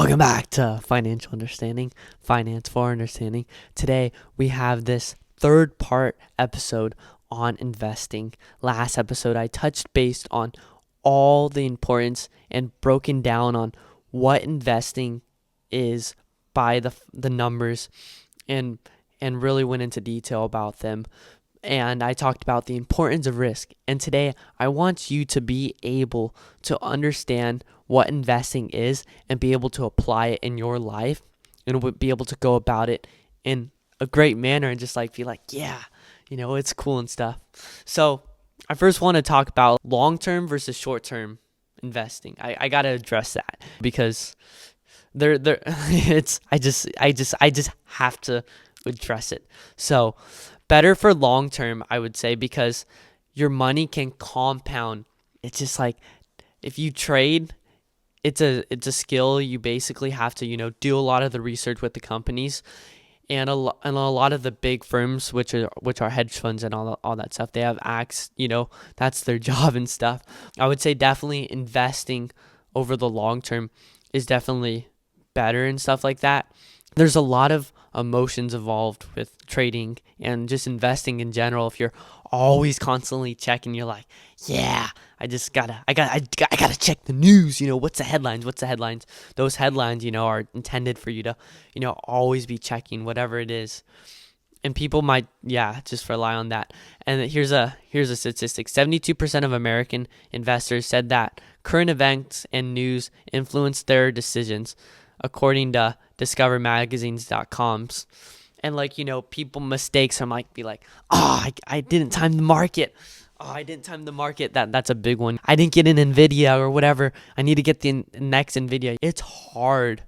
Welcome back to Financial Understanding, Finance for Understanding. Today we have this third part episode on investing. Last episode I touched base on all the importance and broken down on what investing is by the numbers and really went into detail about them. And I talked about the importance of risk. And today I want you to be able to understand what investing is and be able to apply it in your life and be able to go about it in a great manner and just like be like, yeah, it's cool and stuff. So I first want to talk about long-term versus short-term investing. I got to address that because I just have to address it. So better for long term, I would say, because your money can compound. It's just like if you trade, it's a skill. You basically have to do a lot of the research with the companies, and a lot of the big firms, which are hedge funds and all that stuff. They have acts, that's their job and stuff. I would say definitely investing over the long term is definitely better and stuff like that. There's a lot of emotions involved with trading and just investing in general. If you're always constantly checking, you're like, yeah, I gotta check the news. What's the headlines? Those headlines, are intended for you to, always be checking whatever it is. And people might, just rely on that. And here's a statistic: 72% of American investors said that current events and news influence their decisions, according to discovermagazines.coms. And people mistakes from be like, I didn't time the market. That's a big one. I didn't get an Nvidia or whatever. I need to get the next Nvidia. It's hard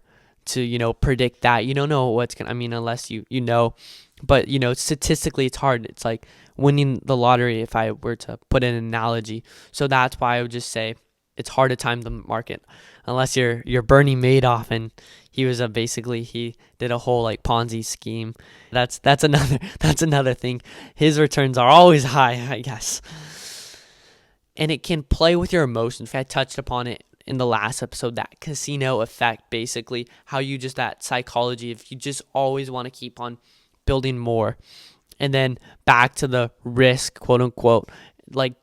to, predict that. You don't know what's going to, unless you know, but statistically it's hard. It's like winning the lottery, if I were to put an analogy. So that's why I would just say it's hard to time the market unless you're Bernie Madoff, and he was he did a whole Ponzi scheme. That's another thing. His returns are always high, I guess. And it can play with your emotions. I touched upon it in the last episode, that casino effect, basically how you just, that psychology, if you just always want to keep on building more. And then back to the risk, quote unquote,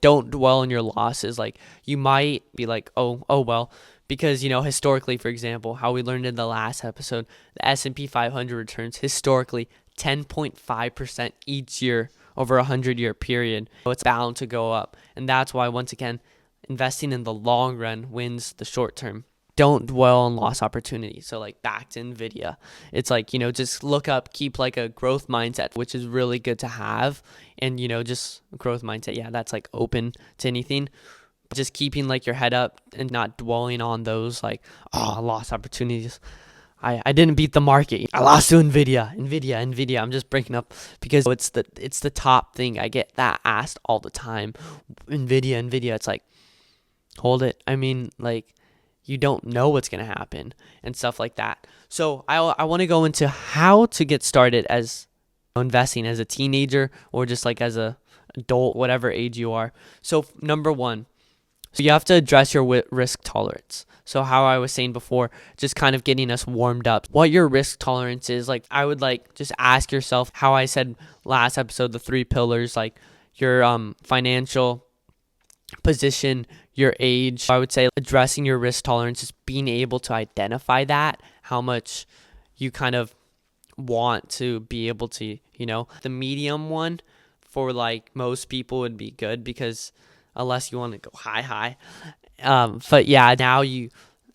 don't dwell on your losses. You might be like, oh well, because historically, for example, how we learned in the last episode, the S&P 500 returns historically 10.5% each year over a 100-year period. So it's bound to go up, and that's why, once again, investing in the long run wins the short term. Don't dwell on loss opportunities. So back to Nvidia, it's just look up, keep a growth mindset, which is really good to have. And just growth mindset, that's open to anything. Just keeping your head up and not dwelling on those lost opportunities. I didn't beat the market. I lost to Nvidia. I'm just breaking up because it's the top thing. I get that asked all the time. Nvidia. It's hold it. You don't know what's going to happen and stuff like that. So I want to go into how to get started as investing as a teenager or just as a adult, whatever age you are. So number one, so you have to address your risk tolerance. So how I was saying before, just kind of getting us warmed up, what your risk tolerance is. I would just ask yourself, how I said last episode, the 3 pillars, your financial position, your age. I would say addressing your risk tolerance is being able to identify that, how much you kind of want to be able to, the medium one for most people would be good, because unless you want to go high. But yeah, now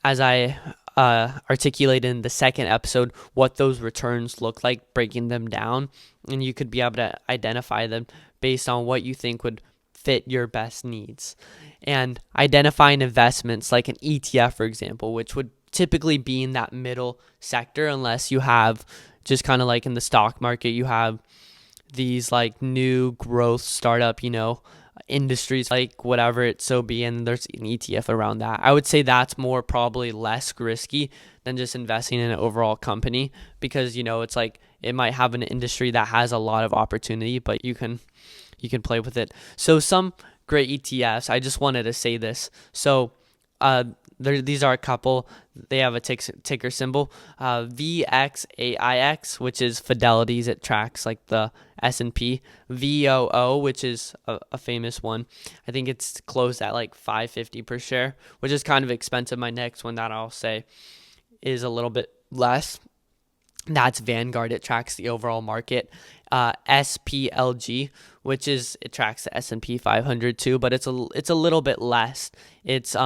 as I articulated in the second episode, what those returns look like, breaking them down, and you could be able to identify them based on what you think would fit your best needs. And identifying investments like an ETF, for example, which would typically be in that middle sector, unless you have just kind of in the stock market, you have these new growth startup, industries, whatever it so be, and there's an ETF around that. I would say that's more probably less risky than just investing in an overall company, because it's it might have an industry that has a lot of opportunity, but you can play with it. So some great ETFs, I just wanted to say this. So These are a couple. They have a ticker symbol, VXAIX, which is Fidelity's. It tracks like the S&P. VOO, which is a famous one. I think it's closed at like 550 per share, which is kind of expensive. My next one that I'll say is a little bit less. That's Vanguard. It tracks the overall market. SPLG, which is it tracks the S&P 500 too, but it's a little bit less. It's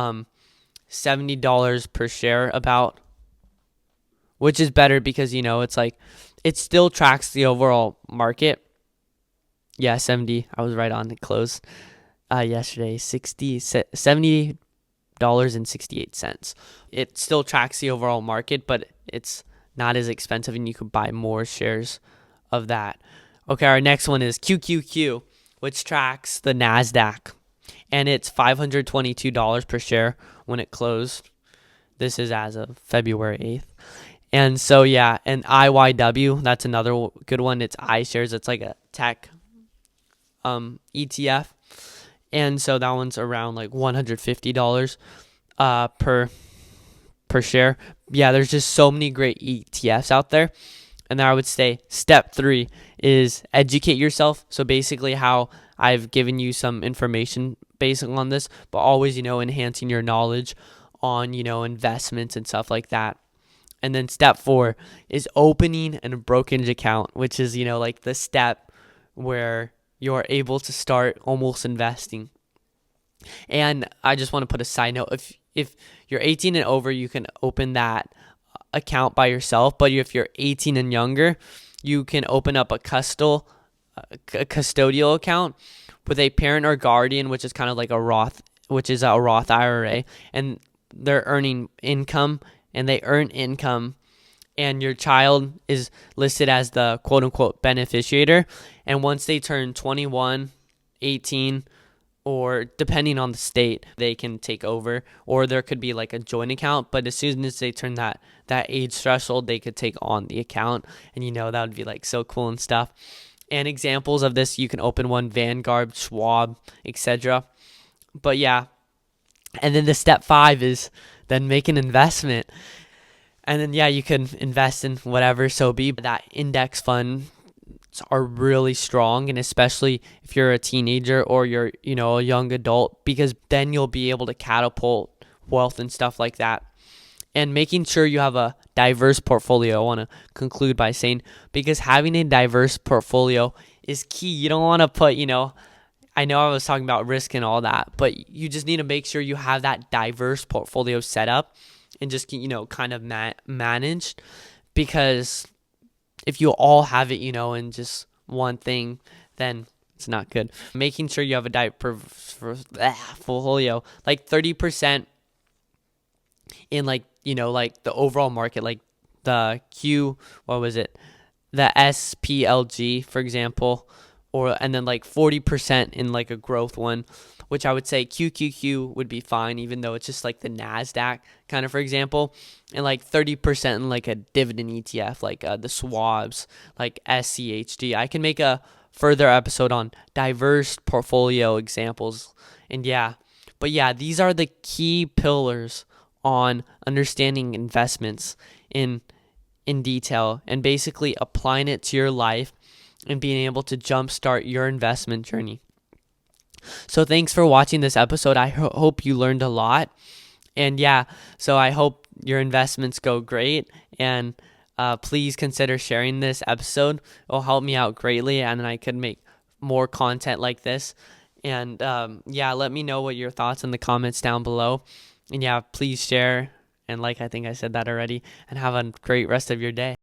$70 per share about, which is better because it's like it still tracks the overall market. Yeah, 70. I was right on. It closed yesterday, $70.68. It still tracks the overall market, but it's not as expensive, and you could buy more shares of that. Okay, our next one is QQQ, which tracks the NASDAQ, and it's $522 per share when it closed. This is as of February 8th. And so, yeah, and IYW, that's another good one. It's iShares. It's like a tech ETF. And so that one's around like $150 per share. Yeah, there's just so many great ETFs out there. And then I would say step 3 is educate yourself. So basically how I've given you some information based on this, but always, enhancing your knowledge on, investments and stuff like that. And then step 4 is opening a brokerage account, which is, like the step where you're able to start almost investing. And I just want to put a side note. If you're 18 and over, you can open that account by yourself. But if you're 18 and younger, you can open up a custodial account with a parent or guardian, which is kind of like a Roth IRA, and they're earning income, and they earn income, and your child is listed as the quote unquote beneficiary. And once they turn 21, 18, or depending on the state, they can take over, or there could be like a joint account. But as soon as they turn that age threshold, they could take on the account, and that would be like so cool and stuff. And examples of this, you can open one, Vanguard, Schwab, etc. But yeah, and then the step 5 is then make an investment. And then, yeah, you can invest in whatever so be. That index fund are really strong, and especially if you're a teenager or you're, a young adult, because then you'll be able to catapult wealth and stuff like that. And making sure you have a diverse portfolio. I want to conclude by saying, because having a diverse portfolio is key. You don't want to put, I know I was talking about risk and all that, but you just need to make sure you have that diverse portfolio set up and just, kind of managed. Because if you all have it, in just one thing, then it's not good. Making sure you have a portfolio, like 30% in like, like the overall market, like the the SPLG, for example, and then like 40% in like a growth one, which I would say QQQ would be fine, even though it's just like the NASDAQ kind of, for example, and like 30% in like a dividend ETF, like the Schwabs, like SCHD. I can make a further episode on diverse portfolio examples. And yeah, but yeah, these are the key pillars on understanding investments in detail, and basically applying it to your life and being able to jumpstart your investment journey. So thanks for watching this episode. I hope you learned a lot. And yeah, so I hope your investments go great. And please consider sharing this episode. It will help me out greatly, and then I could make more content like this. And yeah, let me know what your thoughts in the comments down below. And yeah, please share and I think I said that already. And have a great rest of your day.